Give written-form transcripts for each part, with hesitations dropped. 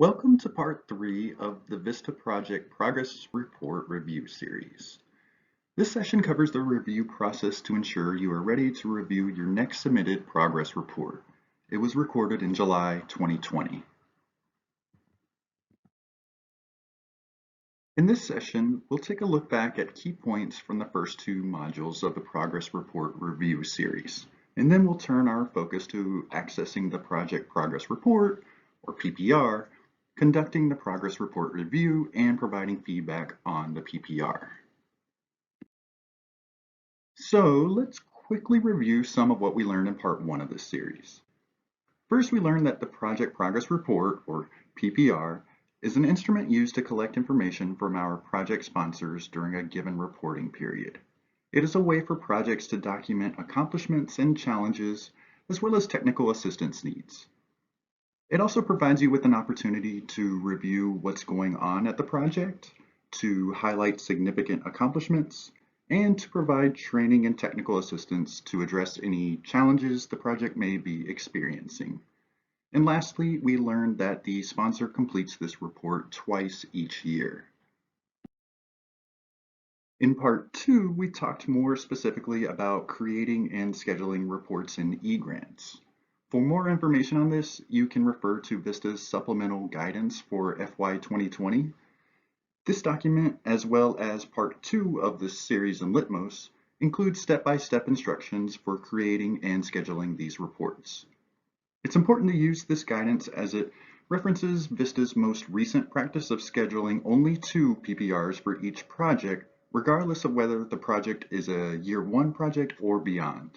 Welcome to part 3 of the VISTA project progress report review series. This session covers the review process to ensure you are ready to review your next submitted progress report. It was recorded in July 2020. In this session, we'll take a look back at key points from the first two modules of the progress report review series, and then we'll turn our focus to accessing the project progress report, or PPR, conducting the progress report review, and providing feedback on the PPR. So let's quickly review some of what we learned in part 1 of this series. First, we learned that the project progress report, or PPR, is an instrument used to collect information from our project sponsors during a given reporting period. It is a way for projects to document accomplishments and challenges, as well as technical assistance needs. It also provides you with an opportunity to review what's going on at the project, to highlight significant accomplishments, and to provide training and technical assistance to address any challenges the project may be experiencing. And lastly, we learned that the sponsor completes this report twice each year. In part 2, we talked more specifically about creating and scheduling reports in eGrants. For more information on this, you can refer to VISTA's supplemental guidance for FY 2020. This document, as well as part 2 of this series in Litmos, includes step-by-step instructions for creating and scheduling these reports. It's important to use this guidance as it references VISTA's most recent practice of scheduling only 2 PPRs for each project, regardless of whether the project is a Year 1 project or beyond.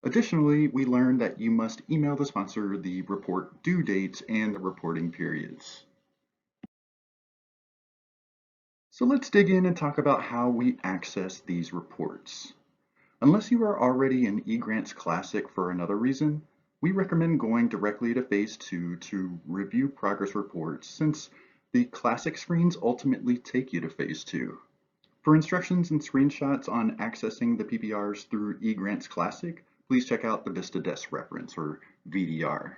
Additionally, we learned that you must email the sponsor the report due dates and the reporting periods. So let's dig in and talk about how we access these reports. Unless you are already in eGrants Classic for another reason, we recommend going directly to Phase 2 to review progress reports, since the Classic screens ultimately take you to Phase 2. For instructions and screenshots on accessing the PPRs through eGrants Classic, please check out the VISTA Desk reference, or VDR.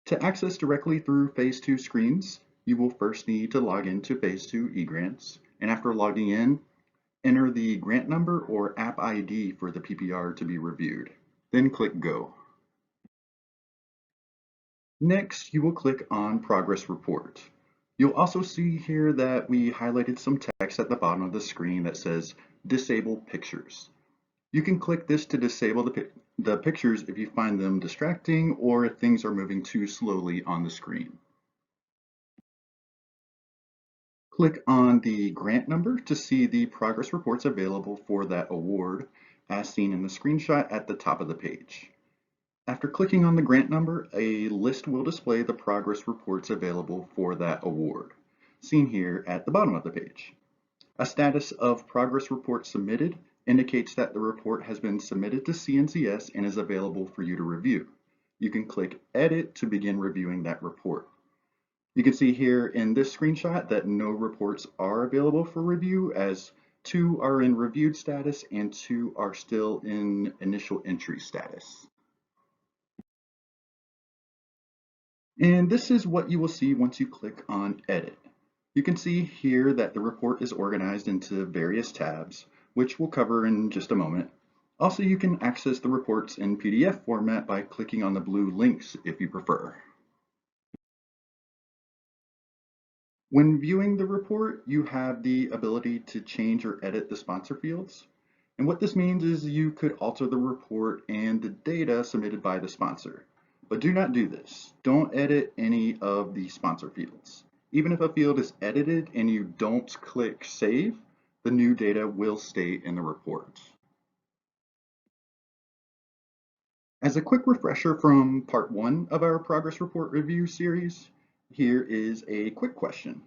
To access directly through Phase 2 screens, you will first need to log into Phase 2 eGrants, and after logging in, enter the grant number or app ID for the PPR to be reviewed. Then click Go. Next, you will click on Progress Report. You'll also see here that we highlighted some text at the bottom of the screen that says Disable Pictures. You can click this to disable the pictures if you find them distracting or if things are moving too slowly on the screen. Click on the grant number to see the progress reports available for that award, as seen in the screenshot at the top of the page. After clicking on the grant number, a list will display the progress reports available for that award, seen here at the bottom of the page. A status of progress report submitted indicates that the report has been submitted to CNCS and is available for you to review. You can click Edit to begin reviewing that report. You can see here in this screenshot that no reports are available for review, as 2 are in reviewed status and 2 are still in initial entry status. And this is what you will see once you click on Edit. You can see here that the report is organized into various tabs, which we'll cover in just a moment. Also, you can access the reports in PDF format by clicking on the blue links if you prefer. When viewing the report, you have the ability to change or edit the sponsor fields. And what this means is you could alter the report and the data submitted by the sponsor. But do not do this. Don't edit any of the sponsor fields. Even if a field is edited and you don't click Save, the new data will stay in the report. As a quick refresher from part 1 of our progress report review series, here is a quick question.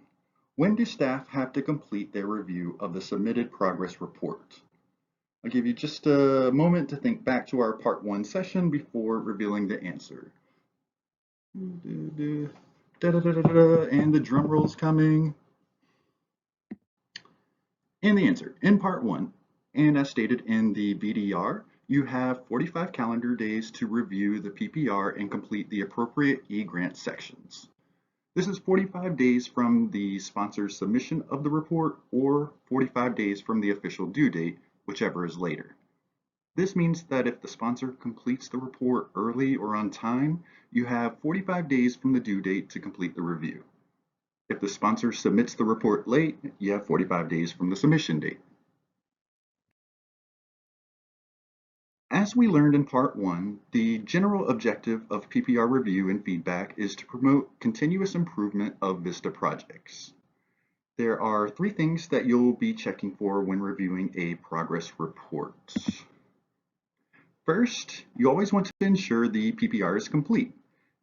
When do staff have to complete their review of the submitted progress report? I'll give you just a moment to think back to our part 1 session before revealing the answer. And the drum roll's coming. And the answer, in part 1, and as stated in the VDR, you have 45 calendar days to review the PPR and complete the appropriate eGrant sections. This is 45 days from the sponsor's submission of the report or 45 days from the official due date, whichever is later. This means that if the sponsor completes the report early or on time, you have 45 days from the due date to complete the review. If the sponsor submits the report late, you have 45 days from the submission date. As we learned in part 1, the general objective of PPR review and feedback is to promote continuous improvement of VISTA projects. There are 3 things that you'll be checking for when reviewing a progress report. First, you always want to ensure the PPR is complete.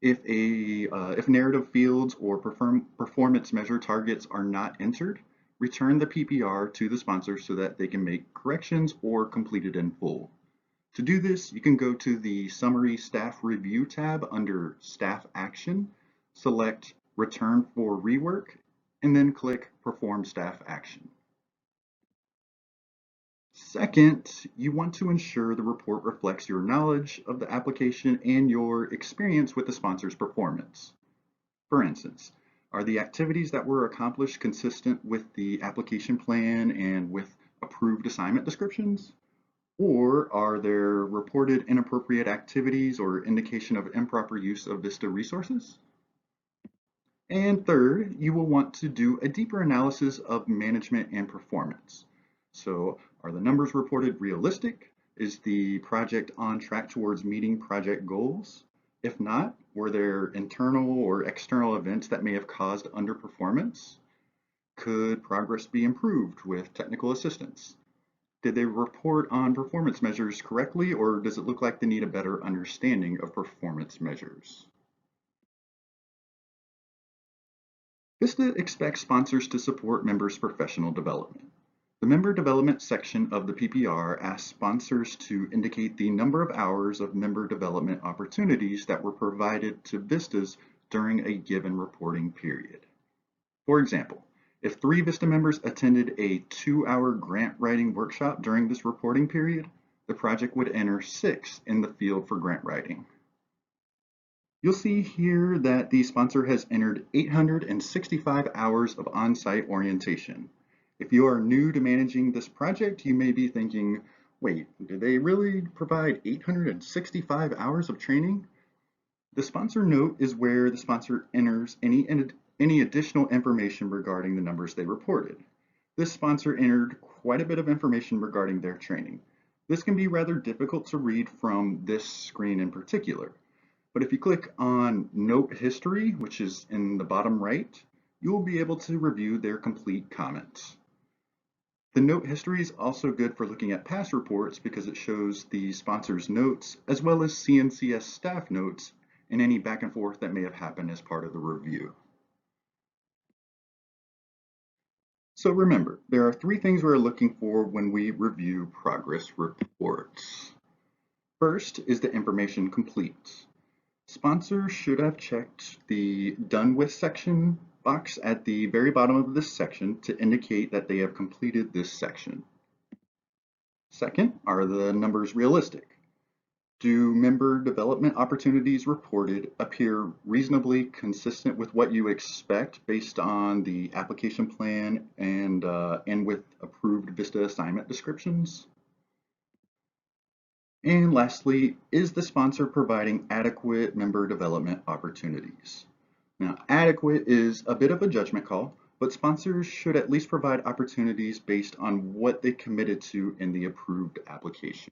If narrative fields or performance measure targets are not entered, return the PPR to the sponsor so that they can make corrections or complete it in full. To do this, you can go to the Summary Staff Review tab under Staff Action, select Return for Rework, and then click Perform Staff Action. Second, you want to ensure the report reflects your knowledge of the application and your experience with the sponsor's performance. For instance, are the activities that were accomplished consistent with the application plan and with approved assignment descriptions? Or are there reported inappropriate activities or indication of improper use of VISTA resources? And third, you will want to do a deeper analysis of management and performance. So, are the numbers reported realistic? Is the project on track towards meeting project goals? If not, were there internal or external events that may have caused underperformance? Could progress be improved with technical assistance? Did they report on performance measures correctly, or does it look like they need a better understanding of performance measures? VISTA expects sponsors to support members' professional development. The member development section of the PPR asks sponsors to indicate the number of hours of member development opportunities that were provided to VISTAs during a given reporting period. For example, if 3 VISTA members attended a 2-hour grant writing workshop during this reporting period, the project would enter 6 in the field for grant writing. You'll see here that the sponsor has entered 865 hours of on-site orientation. If you are new to managing this project, you may be thinking, wait, did they really provide 865 hours of training? The sponsor note is where the sponsor enters any additional information regarding the numbers they reported. This sponsor entered quite a bit of information regarding their training. This can be rather difficult to read from this screen in particular, but if you click on Note History, which is in the bottom right, you will be able to review their complete comments. The note history is also good for looking at past reports because it shows the sponsor's notes as well as CNCS staff notes and any back and forth that may have happened as part of the review. So remember, there are 3 things we're looking for when we review progress reports. First is the information complete. Sponsors should have checked the Done With section box at the very bottom of this section to indicate that they have completed this section. Second, are the numbers realistic? Do member development opportunities reported appear reasonably consistent with what you expect based on the application plan and with approved VISTA assignment descriptions? And lastly, is the sponsor providing adequate member development opportunities? Now, adequate is a bit of a judgment call, but sponsors should at least provide opportunities based on what they committed to in the approved application.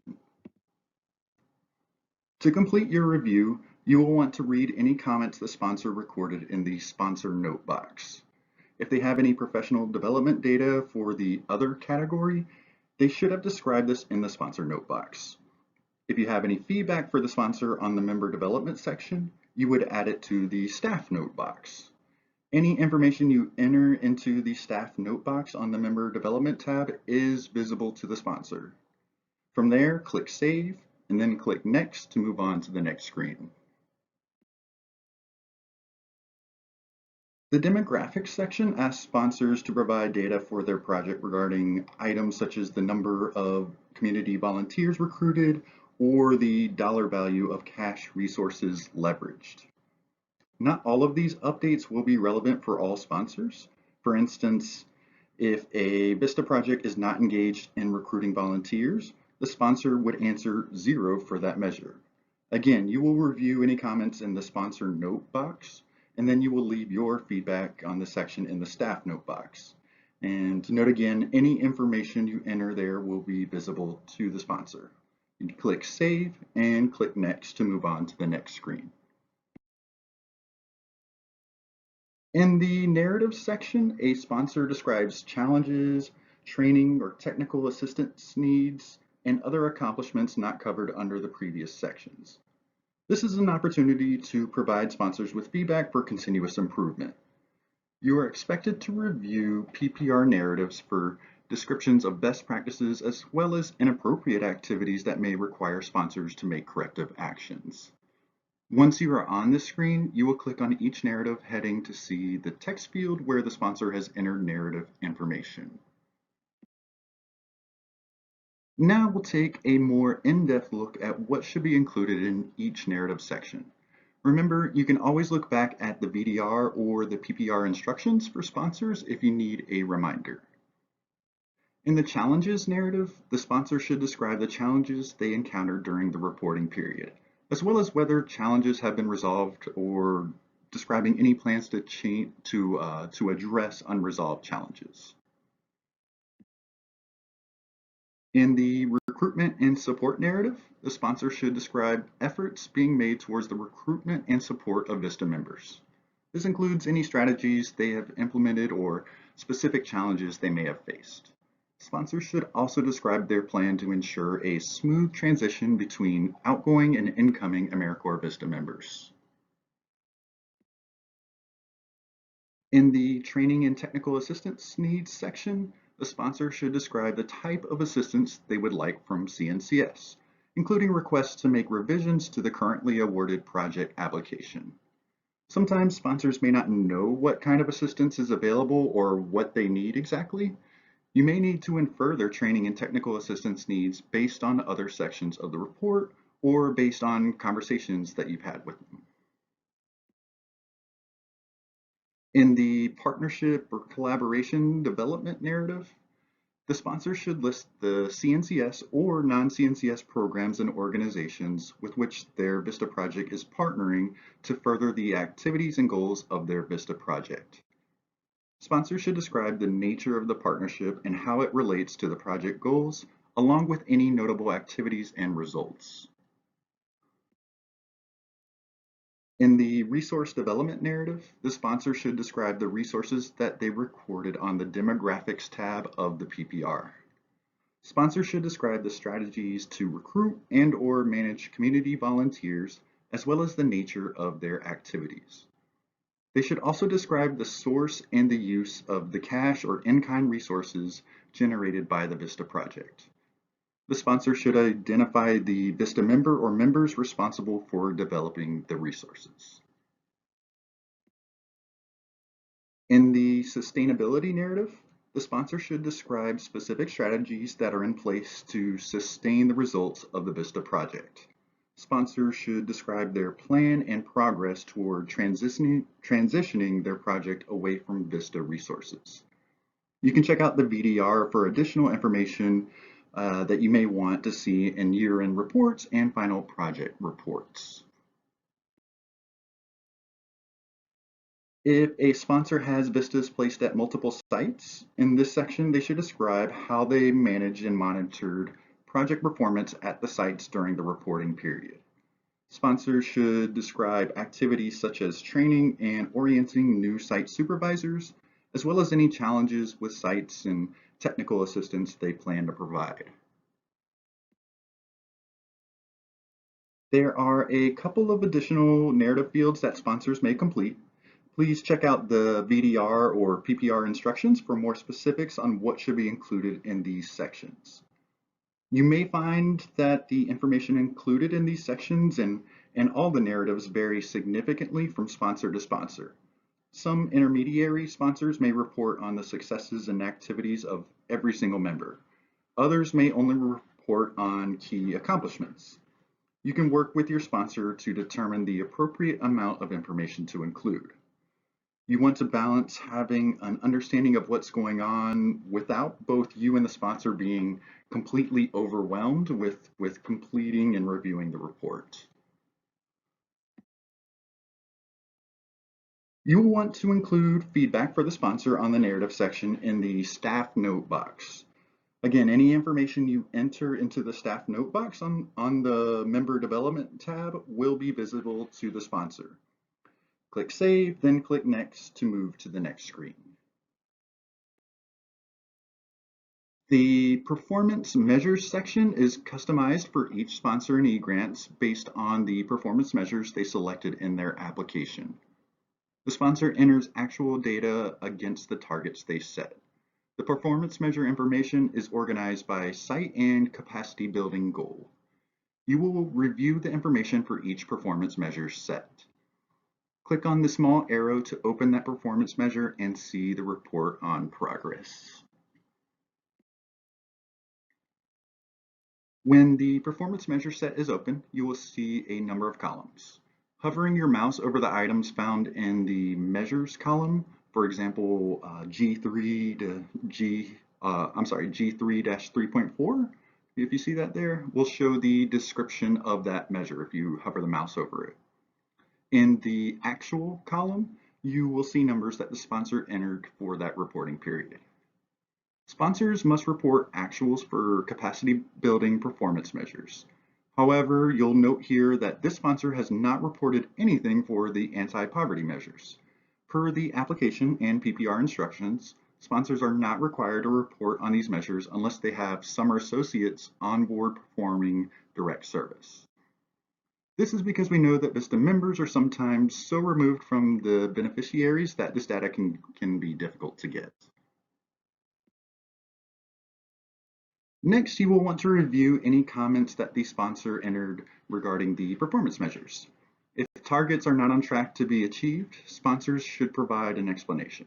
To complete your review, you will want to read any comments the sponsor recorded in the sponsor note box. If they have any professional development data for the other category, they should have described this in the sponsor note box. If you have any feedback for the sponsor on the member development section, you would add it to the staff note box. Any information you enter into the staff note box on the member development tab is visible to the sponsor. From there, click Save, and then click Next to move on to the next screen. The demographics section asks sponsors to provide data for their project regarding items such as the number of community volunteers recruited or the dollar value of cash resources leveraged. Not all of these updates will be relevant for all sponsors. For instance, if a VISTA project is not engaged in recruiting volunteers, the sponsor would answer 0 for that measure. Again, you will review any comments in the sponsor note box, and then you will leave your feedback on the section in the staff note box. And to note again, any information you enter there will be visible to the sponsor. You can click Save and click Next to move on to the next screen. In the narrative section, a sponsor describes challenges, training or technical assistance needs, and other accomplishments not covered under the previous sections. This is an opportunity to provide sponsors with feedback for continuous improvement. You are expected to review PPR narratives for descriptions of best practices as well as inappropriate activities that may require sponsors to make corrective actions. Once you are on the screen, you will click on each narrative heading to see the text field where the sponsor has entered narrative information. Now we'll take a more in-depth look at what should be included in each narrative section. Remember, you can always look back at the VDR or the PPR instructions for sponsors if you need a reminder. In the challenges narrative, the sponsor should describe the challenges they encountered during the reporting period, as well as whether challenges have been resolved or describing any plans to address unresolved challenges. In the recruitment and support narrative, the sponsor should describe efforts being made towards the recruitment and support of VISTA members. This includes any strategies they have implemented or specific challenges they may have faced. Sponsors should also describe their plan to ensure a smooth transition between outgoing and incoming AmeriCorps VISTA members. In the training and technical assistance needs section, the sponsor should describe the type of assistance they would like from CNCS, including requests to make revisions to the currently awarded project application. Sometimes sponsors may not know what kind of assistance is available or what they need exactly. You may need to infer their training and technical assistance needs based on other sections of the report or based on conversations that you've had with them. In the partnership or collaboration development narrative, the sponsor should list the CNCS or non-CNCS programs and organizations with which their VISTA project is partnering to further the activities and goals of their VISTA project. Sponsors should describe the nature of the partnership and how it relates to the project goals, along with any notable activities and results. In the resource development narrative, the sponsor should describe the resources that they recorded on the demographics tab of the PPR. Sponsors should describe the strategies to recruit and/or manage community volunteers, as well as the nature of their activities. They should also describe the source and the use of the cash or in-kind resources generated by the VISTA project. The sponsor should identify the VISTA member or members responsible for developing the resources. In the sustainability narrative, the sponsor should describe specific strategies that are in place to sustain the results of the VISTA project. Sponsors should describe their plan and progress toward transitioning their project away from VISTA resources. You can check out the VDR for additional information that you may want to see in year-end reports and final project reports. If a sponsor has VISTAs placed at multiple sites, in this section they should describe how they managed and monitored project performance at the sites during the reporting period. Sponsors should describe activities such as training and orienting new site supervisors, as well as any challenges with sites and technical assistance they plan to provide. There are a couple of additional narrative fields that sponsors may complete. Please check out the VDR or PPR instructions for more specifics on what should be included in these sections. You may find that the information included in these sections and all the narratives vary significantly from sponsor to sponsor. Some intermediary sponsors may report on the successes and activities of every single member. Others may only report on key accomplishments. You can work with your sponsor to determine the appropriate amount of information to include. You want to balance having an understanding of what's going on without both you and the sponsor being completely overwhelmed with completing and reviewing the report. You will want to include feedback for the sponsor on the narrative section in the staff note box. Again, any information you enter into the staff note box on the member development tab will be visible to the sponsor. Click Save, then click Next to move to the next screen. The performance measures section is customized for each sponsor in eGrants based on the performance measures they selected in their application. The sponsor enters actual data against the targets they set. The performance measure information is organized by site and capacity building goal. You will review the information for each performance measure set. Click on the small arrow to open that performance measure and see the report on progress. When the performance measure set is open, you will see a number of columns. Hovering your mouse over the items found in the measures column, for example, G3-3.4, if you see that there, will show the description of that measure if you hover the mouse over it. In the actual column, you will see numbers that the sponsor entered for that reporting period. Sponsors must report actuals for capacity building performance measures. However, you'll note here that this sponsor has not reported anything for the anti-poverty measures. Per the application and PPR instructions, sponsors are not required to report on these measures unless they have summer associates on board performing direct service. This is because we know that VISTA members are sometimes so removed from the beneficiaries that this data can be difficult to get. Next, you will want to review any comments that the sponsor entered regarding the performance measures. If targets are not on track to be achieved, sponsors should provide an explanation.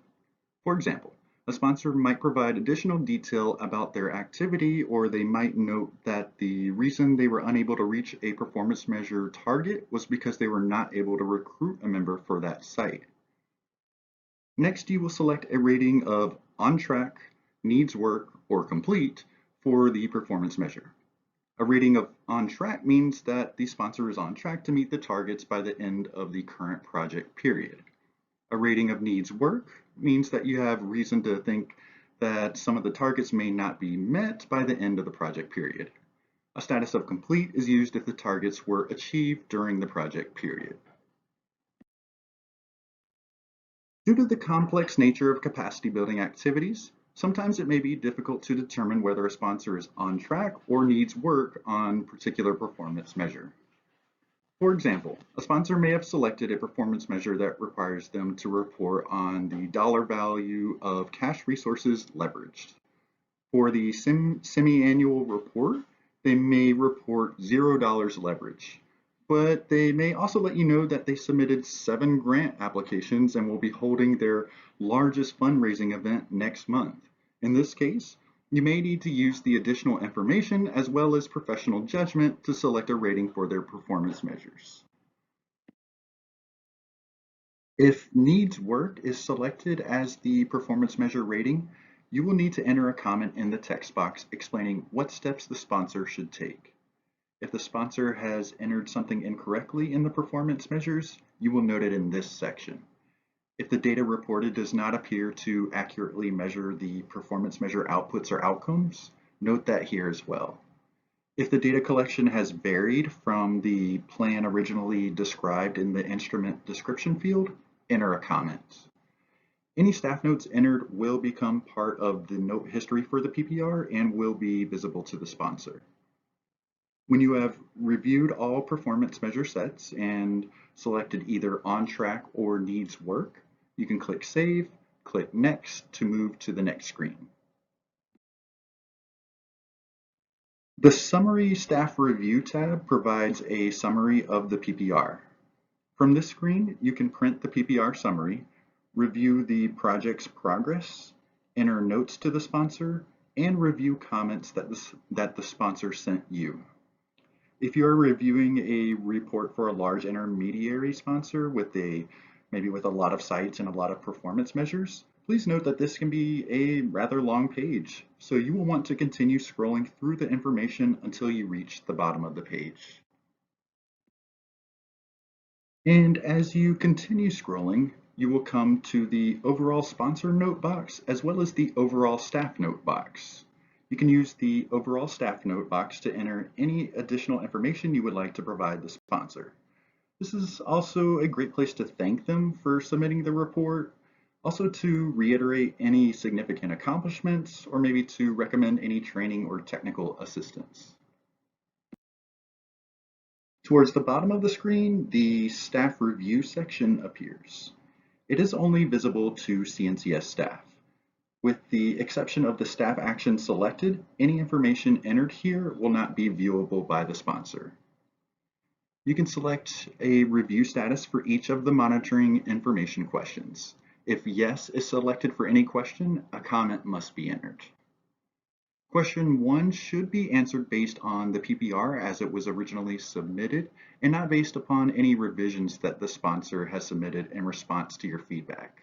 For example, a sponsor might provide additional detail about their activity, or they might note that the reason they were unable to reach a performance measure target was because they were not able to recruit a member for that site. Next, you will select a rating of on track, needs work, or complete for the performance measure. A rating of on track means that the sponsor is on track to meet the targets by the end of the current project period. A rating of needs work means that you have reason to think that some of the targets may not be met by the end of the project period. A status of complete is used if the targets were achieved during the project period. Due to the complex nature of capacity building activities, sometimes it may be difficult to determine whether a sponsor is on track or needs work on a particular performance measure. For example, a sponsor may have selected a performance measure that requires them to report on the dollar value of cash resources leveraged. For the semi-annual report, they may report $0 leverage, but they may also let you know that they submitted 7 grant applications and will be holding their largest fundraising event next month. In this case, you may need to use the additional information as well as professional judgment to select a rating for their performance measures. If needs work is selected as the performance measure rating, you will need to enter a comment in the text box explaining what steps the sponsor should take. If the sponsor has entered something incorrectly in the performance measures, you will note it in this section. If the data reported does not appear to accurately measure the performance measure outputs or outcomes, note that here as well. If the data collection has varied from the plan originally described in the instrument description field, enter a comment. Any staff notes entered will become part of the note history for the PPR and will be visible to the sponsor. When you have reviewed all performance measure sets and selected either on track or needs work, you can click Save, click Next to move to the next screen. The Summary Staff Review tab provides a summary of the PPR. From this screen, you can print the PPR summary, review the project's progress, enter notes to the sponsor, and review comments that the sponsor sent you. If you're reviewing a report for a large intermediary sponsor maybe with a lot of sites and a lot of performance measures, please note that this can be a rather long page. So you will want to continue scrolling through the information until you reach the bottom of the page. And as you continue scrolling, you will come to the overall sponsor note box as well as the overall staff note box. You can use the overall staff note box to enter any additional information you would like to provide the sponsor. This is also a great place to thank them for submitting the report, also to reiterate any significant accomplishments, or maybe to recommend any training or technical assistance. Towards the bottom of the screen, the staff review section appears. It is only visible to CNCS staff. With the exception of the staff action selected, any information entered here will not be viewable by the sponsor. You can select a review status for each of the monitoring information questions. If yes is selected for any question, a comment must be entered. Question 1 should be answered based on the PPR as it was originally submitted and not based upon any revisions that the sponsor has submitted in response to your feedback.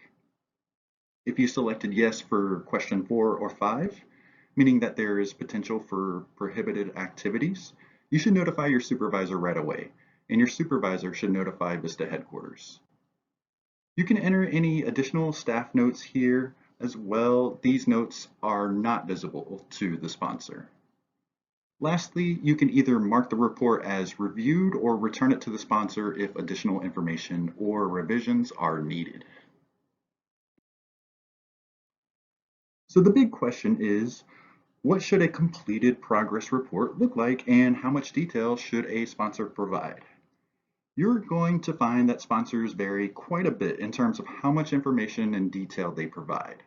If you selected yes for question 4 or 5, meaning that there is potential for prohibited activities, you should notify your supervisor right away, and your supervisor should notify VISTA headquarters. You can enter any additional staff notes here as well. These notes are not visible to the sponsor. Lastly, you can either mark the report as reviewed or return it to the sponsor if additional information or revisions are needed. So the big question is, what should a completed progress report look like and how much detail should a sponsor provide? You're going to find that sponsors vary quite a bit in terms of how much information and detail they provide.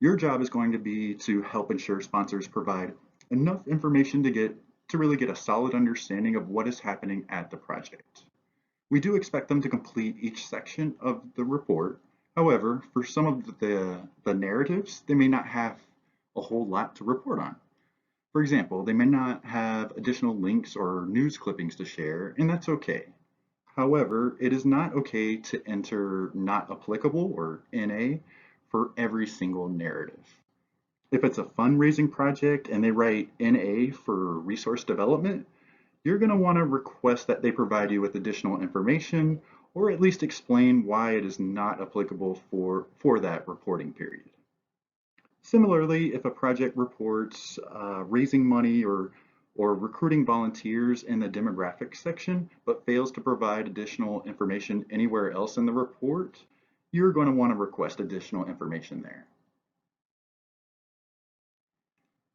Your job is going to be to help ensure sponsors provide enough information to really get a solid understanding of what is happening at the project. We do expect them to complete each section of the report. However, for some of the narratives, they may not have a whole lot to report on. For example, they may not have additional links or news clippings to share, and that's okay. However, it is not okay to enter not applicable or NA for every single narrative. If it's a fundraising project and they write NA for resource development, you're going to want to request that they provide you with additional information or at least explain why it is not applicable for that reporting period. Similarly, if a project reports raising money or recruiting volunteers in the demographics section, but fails to provide additional information anywhere else in the report, you're going to want to request additional information there.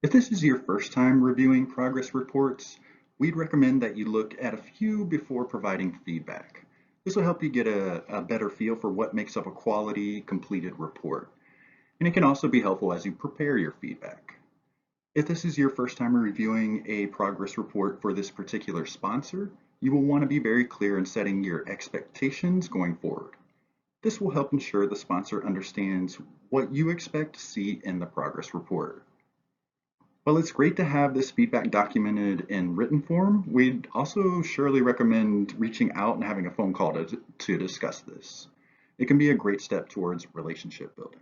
If this is your first time reviewing progress reports, we'd recommend that you look at a few before providing feedback. This will help you get a better feel for what makes up a quality, completed report. And it can also be helpful as you prepare your feedback. If this is your first time reviewing a progress report for this particular sponsor, you will want to be very clear in setting your expectations going forward. This will help ensure the sponsor understands what you expect to see in the progress report. While it's great to have this feedback documented in written form, we'd also surely recommend reaching out and having a phone call to discuss this. It can be a great step towards relationship building.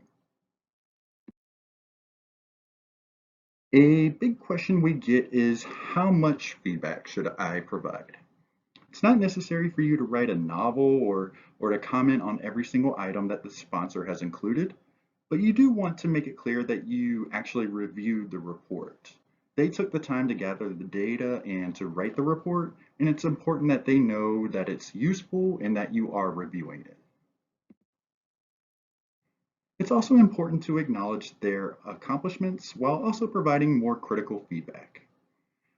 A big question we get is, how much feedback should I provide? It's not necessary for you to write a novel or to comment on every single item that the sponsor has included, but you do want to make it clear that you actually reviewed the report. They took the time to gather the data and to write the report, and it's important that they know that it's useful and that you are reviewing it. It's also important to acknowledge their accomplishments while also providing more critical feedback.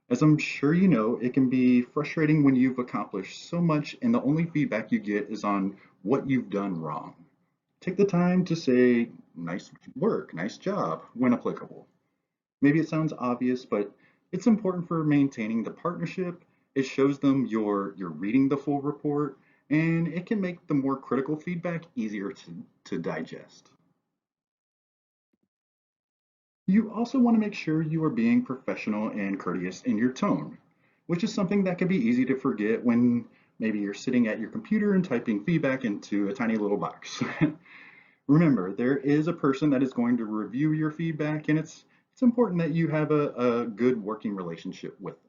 As I'm sure you know, it can be frustrating when you've accomplished so much and the only feedback you get is on what you've done wrong. Take the time to say, nice work, nice job, when applicable. Maybe it sounds obvious, but it's important for maintaining the partnership. It shows them you're reading the full report, and it can make the more critical feedback easier to digest. You also want to make sure you are being professional and courteous in your tone. which is something that can be easy to forget when maybe you're sitting at your computer and typing feedback into a tiny little box. Remember, there is a person that is going to review your feedback, and it's important that you have a good working relationship with them.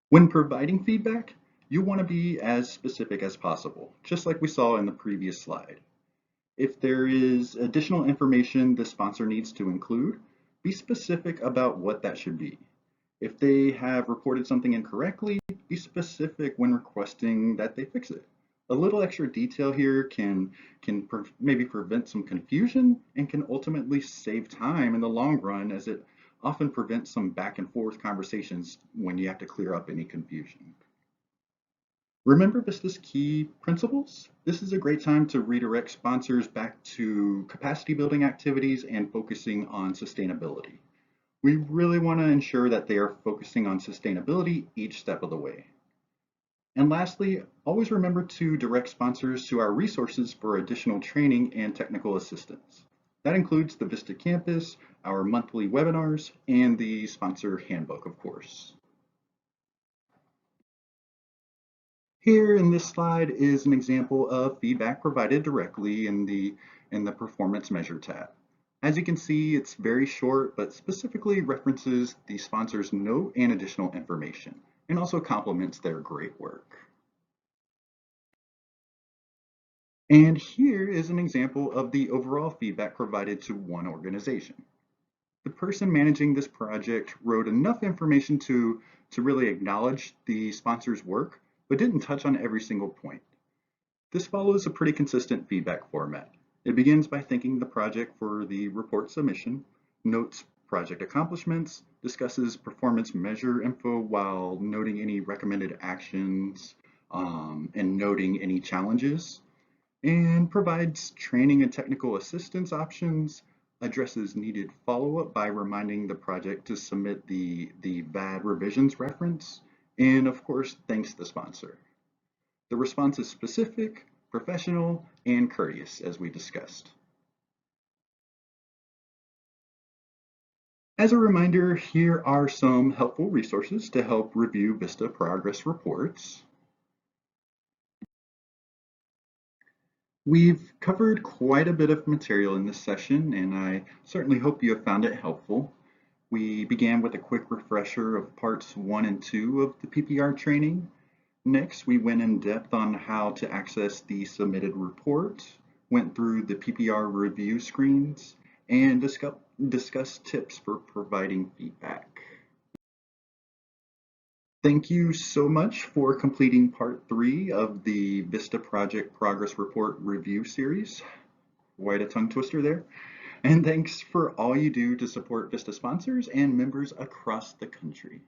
When providing feedback, you want to be as specific as possible, just like we saw in the previous slide. If there is additional information the sponsor needs to include, be specific about what that should be. If they have reported something incorrectly, be specific when requesting that they fix it. A little extra detail here can maybe prevent some confusion and can ultimately save time in the long run, as it often prevents some back and forth conversations when you have to clear up any confusion. Remember VISTA's key principles? This is a great time to redirect sponsors back to capacity building activities and focusing on sustainability. We really want to ensure that they are focusing on sustainability each step of the way. And lastly, always remember to direct sponsors to our resources for additional training and technical assistance. That includes the VISTA campus, our monthly webinars, and the sponsor handbook, of course. Here in this slide is an example of feedback provided directly in the Performance Measure tab. As you can see, it's very short, but specifically references the sponsor's note and additional information, and also compliments their great work. And here is an example of the overall feedback provided to one organization. The person managing this project wrote enough information to really acknowledge the sponsor's work, but didn't touch on every single point. This follows a pretty consistent feedback format. It begins by thanking the project for the report submission, notes project accomplishments, discusses performance measure info while noting any recommended actions and noting any challenges, and provides training and technical assistance options, addresses needed follow-up by reminding the project to submit the VAD revisions reference, and of course, thanks the sponsor. The response is specific, professional, and courteous, as we discussed. As a reminder, here are some helpful resources to help review VISTA progress reports. We've covered quite a bit of material in this session, and I certainly hope you have found it helpful. We began with a quick refresher of parts 1 and 2 of the PPR training. Next, we went in depth on how to access the submitted report, went through the PPR review screens, and discussed tips for providing feedback. Thank you so much for completing part 3 of the VISTA Project Progress Report review series. Quite a tongue twister there. And thanks for all you do to support VISTA sponsors and members across the country.